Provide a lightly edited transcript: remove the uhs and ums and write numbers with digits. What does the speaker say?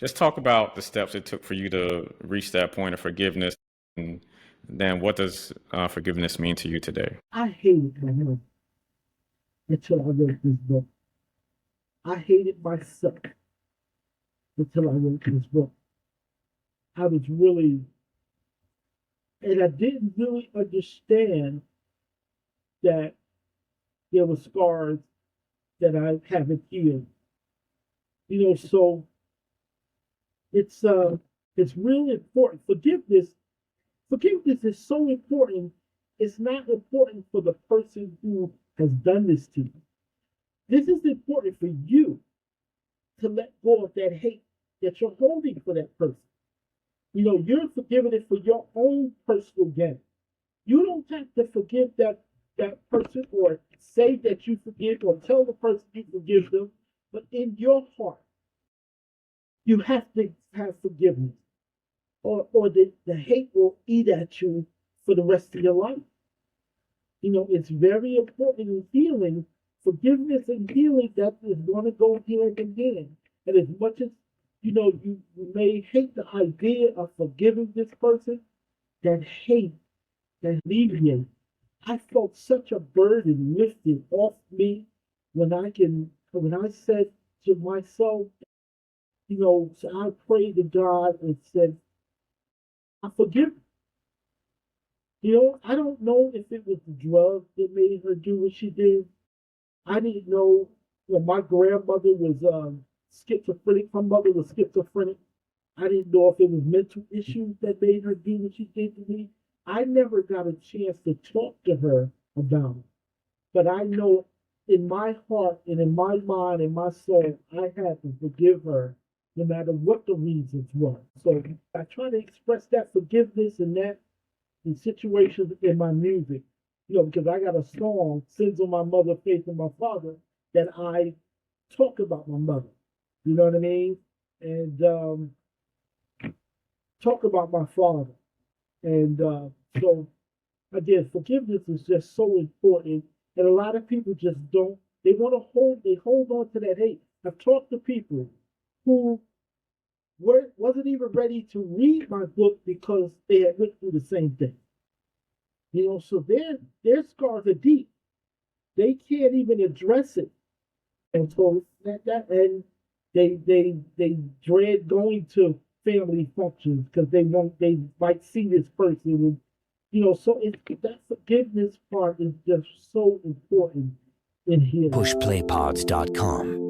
just talk about the steps it took for you to reach that point of forgiveness, and then what does forgiveness mean to you today? I hated him until I wrote this book. I hated myself until I wrote this book. I was really, and I didn't really understand that there were scars that I haven't healed. So it's uh it's really important. Forgiveness is so important. It's not important for the person who has done this to you. This is important for you to let go of that hate that you're holding for that person. You're forgiving it for your own personal gain. You don't have to forgive that person or say that you forgive or tell the person you forgive them, but in your heart, you have to have forgiveness, or the hate will eat at you for the rest of your life. It's very important in healing. Forgiveness and healing, that is going to go hand in hand. And as much as you may hate the idea of forgiving this person, that hate, that alleviate. I felt such a burden lifted off me when I said to myself, so I prayed to God and said, I forgive you. I don't know if it was the drug that made her do what she did. I didn't know. My grandmother was schizophrenic. My mother was schizophrenic. I didn't know if it was mental issues that made her do what she did to me. I never got a chance to talk to her about it. But I know in my heart and in my mind and my soul, I had to forgive her no matter what the reasons were. So I try to express that forgiveness and that in situations in my music, because I got a song, Sins on My Mother, Faith in My Father, that I talk about my mother. You know what I mean? And talk about my father. And so, again, forgiveness is just so important. And a lot of people just don't, they hold on to that hate. I've talked to people who wasn't even ready to read my book because they had went through the same thing. So their scars are deep. They can't even address it. And so and they dread going to family functions because they might see this person, and so that forgiveness part is just so important in here. Pushplaypods.com